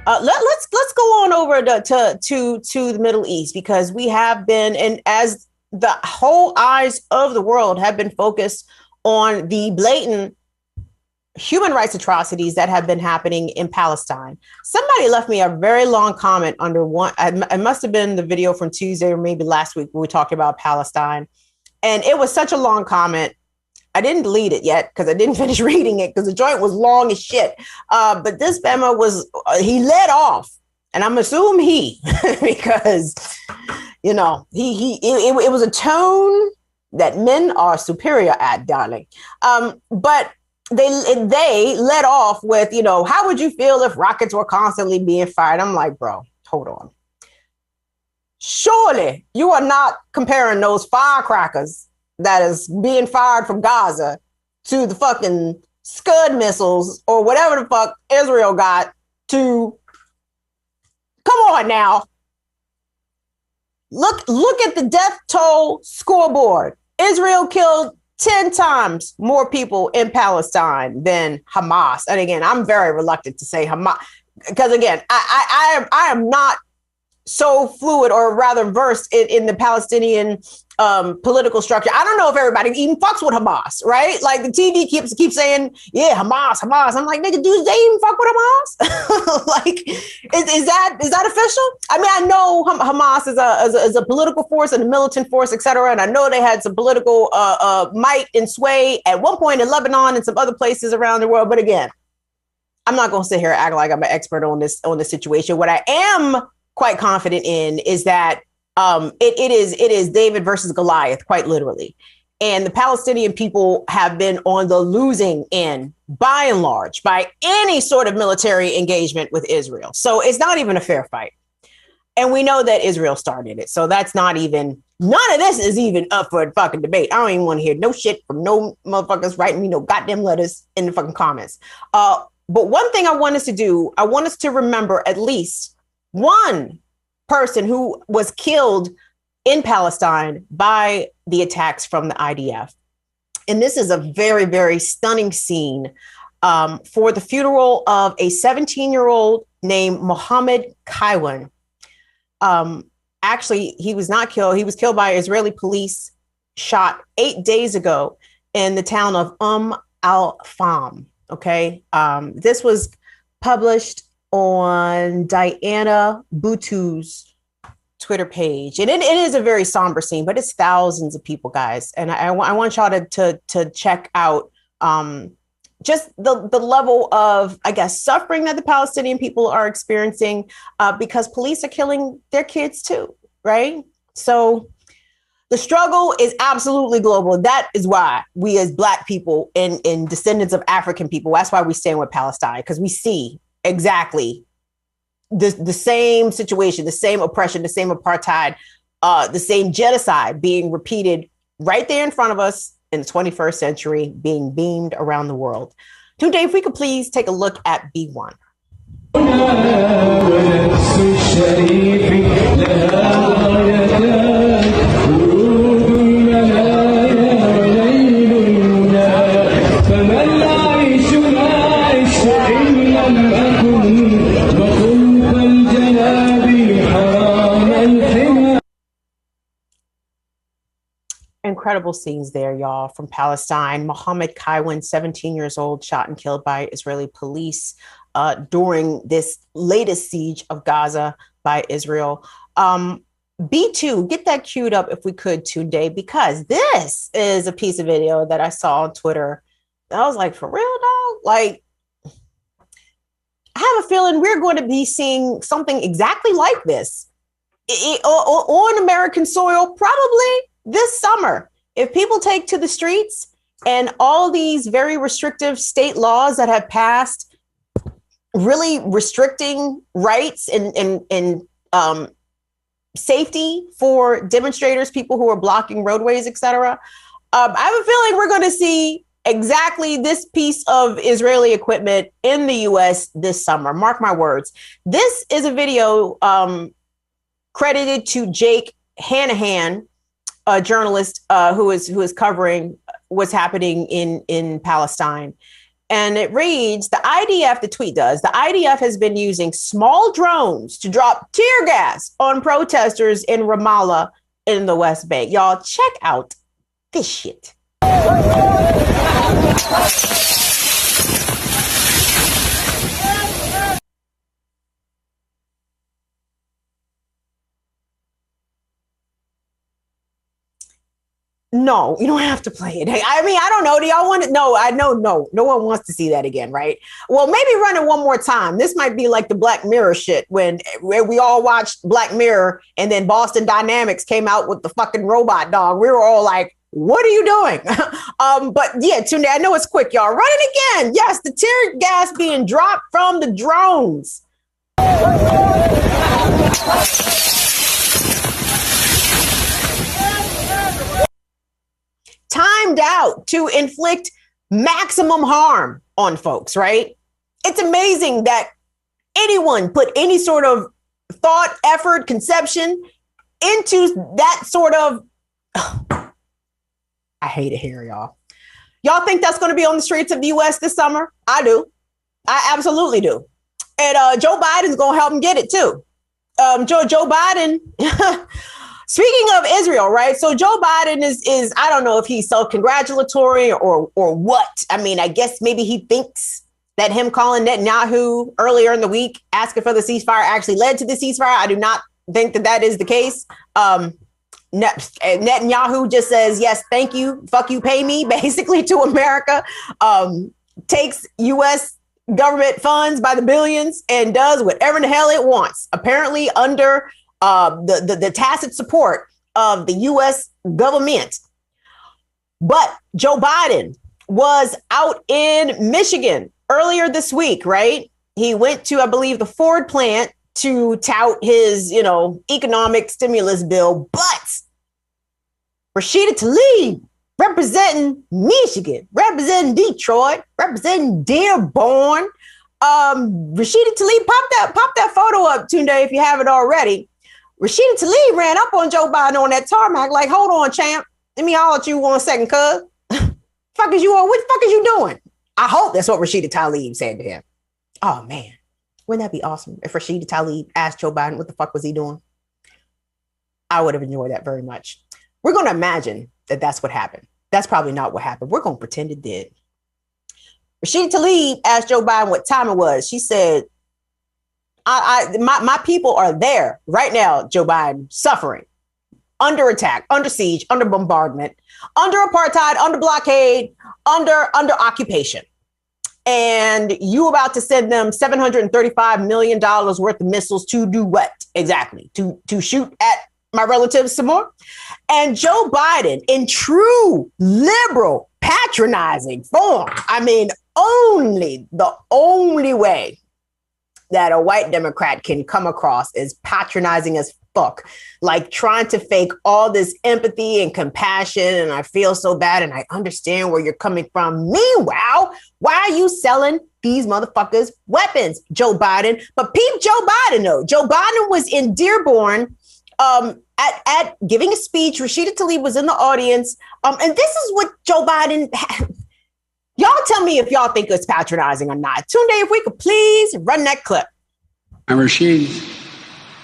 Let's go on over to the Middle East, because we have been, and as the whole eyes of the world have been focused on the blatant human rights atrocities that have been happening in Palestine. Somebody left me a very long comment under one. It must have been the video from Tuesday or maybe last week when we talked about Palestine. And it was such a long comment. I didn't delete it yet because I didn't finish reading it because the joint was long as shit. But this Bama was, he led off, and I'm assuming he, because, you know, it was a tone that men are superior at, darling. But they led off with, you know, how would you feel if rockets were constantly being fired? I'm like, bro, hold on. Surely you are not comparing those firecrackers that is being fired from Gaza to the fucking Scud missiles or whatever the fuck Israel got to. Come on now. Look at the death toll scoreboard. Israel killed 10 times more people in Palestine than Hamas. And again, I'm very reluctant to say Hamas, because again, I am not so fluid, or rather versed in the Palestinian political structure. I don't know if everybody even fucks with Hamas, right? Like the TV keeps saying, yeah, Hamas. I'm like, nigga, do they even fuck with Hamas? Like, is that official? I mean, I know Hamas is a political force and a militant force, etc. And I know they had some political might and sway at one point in Lebanon and some other places around the world. But again, I'm not going to sit here and act like I'm an expert on this situation. What I am quite confident in is that it is David versus Goliath, quite literally. And the Palestinian people have been on the losing end, by and large, by any sort of military engagement with Israel. So it's not even a fair fight. And we know that Israel started it. So that's not even, none of this is even up for fucking debate. I don't even want to hear no shit from no motherfuckers writing me no goddamn letters in the fucking comments. But one thing I want us to do, I want us to remember at least one person who was killed in Palestine by the attacks from the IDF. And this is a very, very stunning scene for the funeral of a 17-year-old named Mohammed Kaiwan. Actually, he was not killed. He was killed by Israeli police, shot 8 days ago in the town of al-Fam. Okay. This was published on Diana Butu's Twitter page. And it is a very somber scene, but it's thousands of people, guys. And I want y'all to check out just the level of, I guess, suffering that the Palestinian people are experiencing because police are killing their kids too, right? So the struggle is absolutely global. That is why we as Black people and descendants of African people, that's why we stand with Palestine, because we see exactly the same situation, the same oppression, the same apartheid, the same genocide being repeated right there in front of us in the 21st century, being beamed around the world. Today, if we could please take a look at B1. Incredible scenes there, y'all, from Palestine. Mohammed Kaiwan, 17 years old, shot and killed by Israeli police during this latest siege of Gaza by Israel. B2, get that queued up if we could today, because this is a piece of video that I saw on Twitter. I was like, for real, dog? Like, I have a feeling we're going to be seeing something exactly like this on American soil, probably this summer. If people take to the streets and all these very restrictive state laws that have passed, really restricting rights and safety for demonstrators, people who are blocking roadways, etc. I have a feeling we're going to see exactly this piece of Israeli equipment in the U.S. this summer. Mark my words. This is a video credited to Jake Hanahan, a journalist who is covering what's happening in Palestine. And it reads, the IDF, the tweet does, the IDF has been using small drones to drop tear gas on protesters in Ramallah in the West Bank. Y'all check out this shit. No, you don't have to play it. I mean, I don't know. Do y'all want it? No, I know. No one wants to see that again, right? Well, maybe run it one more time. This might be like the Black Mirror shit where we all watched Black Mirror and then Boston Dynamics came out with the fucking robot dog. We were all like, what are you doing? But yeah, Tunde, I know it's quick, y'all. Run it again. Yes, the tear gas being dropped from the drones. Timed out to inflict maximum harm on folks, right? It's amazing that anyone put any sort of thought, effort, conception into that sort of... I hate it here, y'all. Y'all think that's going to be on the streets of the U.S. this summer? I do. I absolutely do. And Joe Biden's going to help him get it too. Joe Biden... Speaking of Israel, right? So Joe Biden is I don't know if he's self-congratulatory or what. I mean, I guess maybe he thinks that him calling Netanyahu earlier in the week asking for the ceasefire actually led to the ceasefire. I do not think that is the case. Netanyahu just says, yes, thank you, fuck you, pay me, basically to America, takes U.S. government funds by the billions and does whatever the hell it wants, apparently under the tacit support of the U.S. government. But Joe Biden was out in Michigan earlier this week, right? He went to, I believe, the Ford plant to tout his, economic stimulus bill. But Rashida Tlaib, representing Michigan, representing Detroit, representing Dearborn, Rashida Tlaib, pop that photo up, Tunde, if you haven't already. Rashida Tlaib ran up on Joe Biden on that tarmac, like, hold on, champ. Let me holler at you 1 second, cuz. Fuck is you on? What the fuck is you doing? I hope that's what Rashida Tlaib said to him. Oh, man. Wouldn't that be awesome if Rashida Tlaib asked Joe Biden what the fuck was he doing? I would have enjoyed that very much. We're going to imagine that that's what happened. That's probably not what happened. We're going to pretend it did. Rashida Tlaib asked Joe Biden what time it was. She said, my people are there right now, Joe Biden, suffering, under attack, under siege, under bombardment, under apartheid, under blockade, under occupation. And you about to send them $735 million worth of missiles to do what exactly? To shoot at my relatives some more? And Joe Biden, in true liberal patronizing form, I mean, the only way that a white Democrat can come across is patronizing as fuck, like trying to fake all this empathy and compassion. And I feel so bad and I understand where you're coming from. Meanwhile, why are you selling these motherfuckers weapons, Joe Biden? But peep Joe Biden, though. Joe Biden was in Dearborn at giving a speech. Rashida Tlaib was in the audience. And this is what Joe Biden Y'all tell me if y'all think it's patronizing or not. Tunde, if we could please run that clip. And Rashid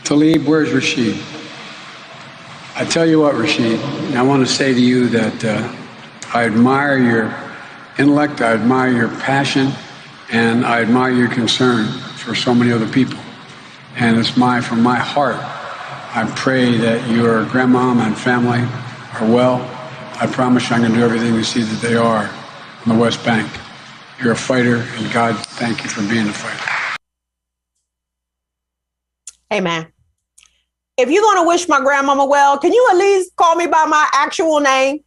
Tlaib, where's Rashid? I tell you what, Rashid, I want to say to you that I admire your intellect, I admire your passion, and I admire your concern for so many other people. And it's from my heart, I pray that your grandmom and family are well. I promise you I'm going to do everything to see that they are on the West Bank. You're a fighter, and God, thank you for being a fighter. Hey, man, if you're going to wish my grandmama well, can you at least call me by my actual name?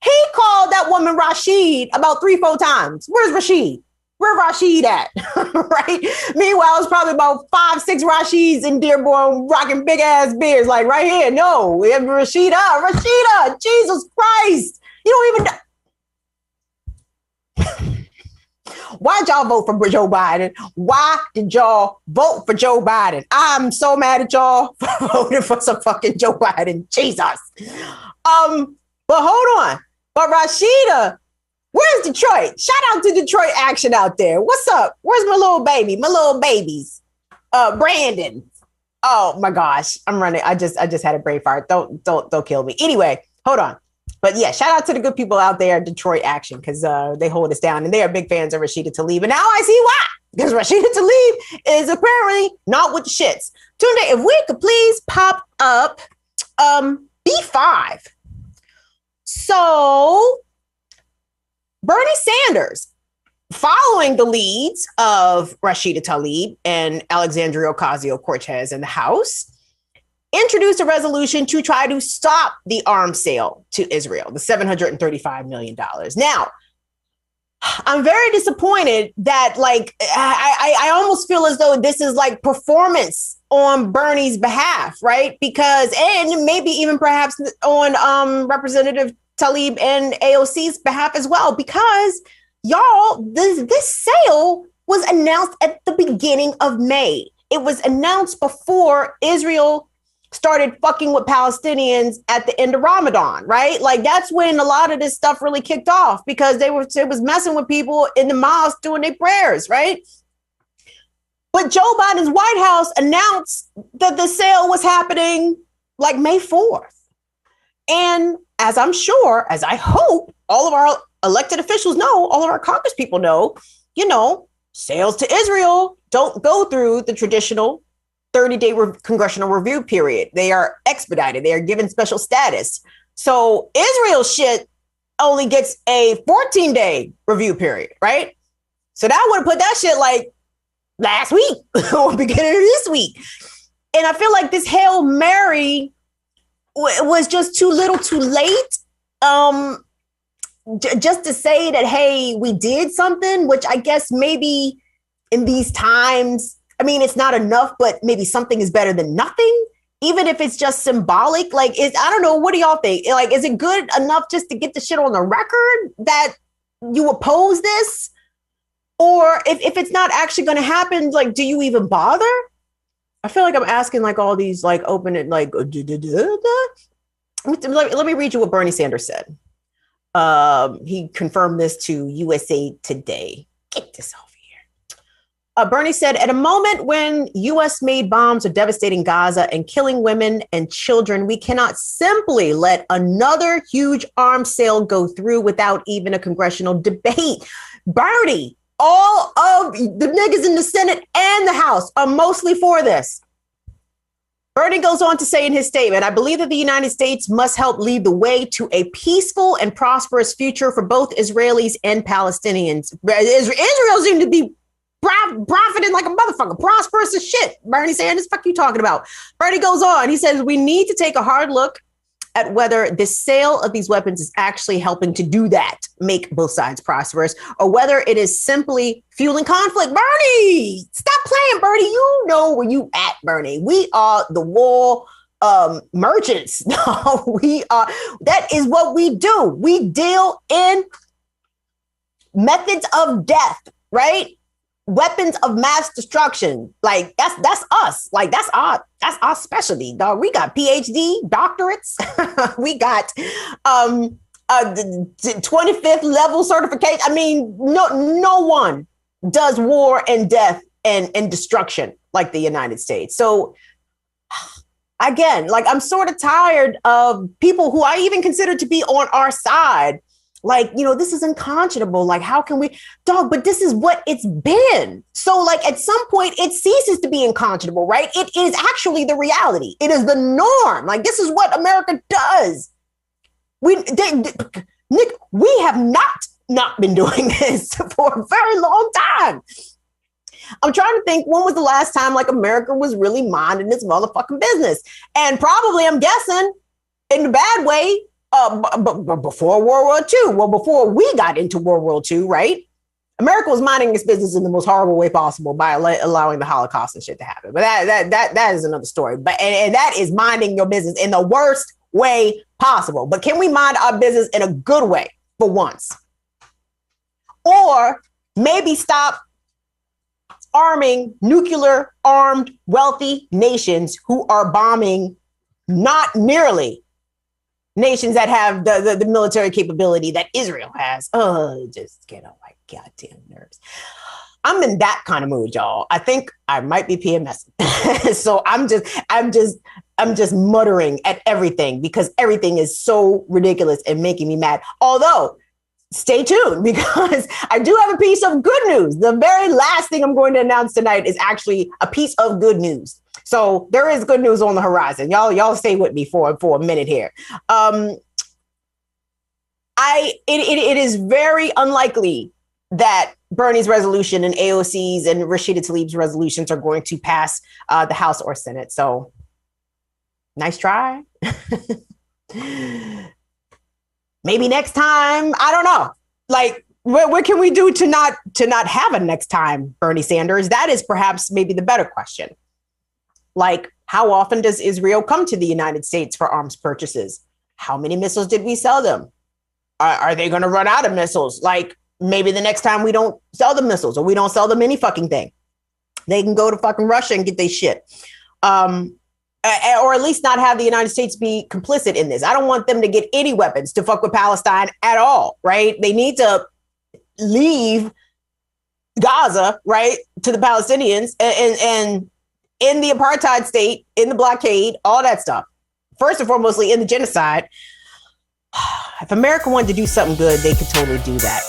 He called that woman Rashid about 3-4 times. Where's Rashid? Where Rashid at? Right? Meanwhile, it's probably about 5-6 Rashids in Dearborn rocking big ass beards. Like right here. No, we have Rashida, Jesus Christ. You don't even know. Why'd y'all vote for Joe Biden? Why did y'all vote for Joe Biden? I'm so mad at y'all for voting for some fucking Joe Biden. Jesus. But hold on. But Rashida Where's Detroit? Shout out to Detroit action out there. What's up? Where's my little baby? My little babies. Brandon. Oh my gosh, I'm running. I just had a brain fart. Don't kill me. Anyway, hold on. But yeah, shout out to the good people out there at Detroit action because they hold us down and they are big fans of Rashida Tlaib. And now I see why. Because Rashida Tlaib is apparently not with the shits. Tunde, if we could please pop up B5. So Bernie Sanders, following the leads of Rashida Tlaib and Alexandria Ocasio-Cortez in the House, introduced a resolution to try to stop the arms sale to Israel, the $735 million. Now, I'm very disappointed that I almost feel as though this is like performance on Bernie's behalf, right? Because, and maybe even perhaps on Representative Tlaib and AOC's behalf as well, because y'all, this sale was announced at the beginning of May. It was announced before Israel started fucking with Palestinians at the end of Ramadan, right? Like that's when a lot of this stuff really kicked off because it was messing with people in the mosque doing their prayers, right? But Joe Biden's White House announced that the sale was happening like May 4th. And as I'm sure, as I hope all of our elected officials know, all of our Congress people know, sales to Israel don't go through the traditional 30-day congressional review period. They are expedited. They are given special status. So Israel shit only gets a 14-day review period, right? So that would have put that shit like last week or beginning of this week. And I feel like this Hail Mary was just too little too late. Just to say that, hey, we did something, which I guess maybe in these times, I mean, it's not enough, but maybe something is better than nothing, even if it's just symbolic. Like, I don't know. What do y'all think? Like, is it good enough just to get the shit on the record that you oppose this? Or if it's not actually going to happen, like, do you even bother? I feel like I'm asking like all these like open and like, let me read you what Bernie Sanders said. He confirmed this to USA Today. Get this off. Bernie said, at a moment when U.S.-made bombs are devastating Gaza and killing women and children, we cannot simply let another huge arms sale go through without even a congressional debate. Bernie, all of the niggas in the Senate and the House are mostly for this. Bernie goes on to say in his statement, I believe that the United States must help lead the way to a peaceful and prosperous future for both Israelis and Palestinians. Israel seems to be profiting like a motherfucker, prosperous as shit. Bernie Sanders, fuck you talking about? Bernie goes on. He says, we need to take a hard look at whether the sale of these weapons is actually helping to do that, make both sides prosperous, or whether it is simply fueling conflict. Bernie, stop playing, Bernie. You know where you at, Bernie. We are the war merchants. No, we are. That is what we do. We deal in methods of death, right? Weapons of mass destruction. Like that's us. Like that's our specialty, dog. We got PhD doctorates. We got 25th level certification. I mean, no one does war and death and destruction like the United States. So again, like I'm sort of tired of people who I even consider to be on our side. Like, this is unconscionable. Like, how can we, dog, but this is what it's been. So like at some point it ceases to be unconscionable, right? It is actually the reality. It is the norm. Like this is what America does. Nick, we have not been doing this for a very long time. I'm trying to think, when was the last time like America was really minding its motherfucking business? And probably, I'm guessing, in the bad way, before World War II. Well, before we got into World War II, right? America was minding its business in the most horrible way possible by allowing the Holocaust and shit to happen. But that is another story. But and that is minding your business in the worst way possible. But can we mind our business in a good way for once? Or maybe stop arming nuclear armed wealthy nations who are bombing not nearly nations that have the military capability that Israel has. Oh, just get on my goddamn nerves. I'm in that kind of mood, y'all. I think I might be PMSing. So I'm just muttering at everything because everything is so ridiculous and making me mad. Although, stay tuned because I do have a piece of good news. The very last thing I'm going to announce tonight is actually a piece of good news. So there is good news on the horizon. Y'all stay with me for a minute here. It is very unlikely that Bernie's resolution and AOC's and Rashida Tlaib's resolutions are going to pass the House or Senate. So nice try. Maybe next time. I don't know. Like, what can we do to not have a next time, Bernie Sanders? That is perhaps maybe the better question. Like, how often does Israel come to the United States for arms purchases? How many missiles did we sell them? Are they going to run out of missiles? Like, maybe the next time we don't sell them missiles or we don't sell them any fucking thing. They can go to fucking Russia and get their shit. Or at least not have the United States be complicit in this. I don't want them to get any weapons to fuck with Palestine at all, right? They need to leave Gaza, right, to the Palestinians and in the apartheid state, in the blockade, all that stuff. First and foremostly in the genocide. If America wanted to do something good, they could totally do that.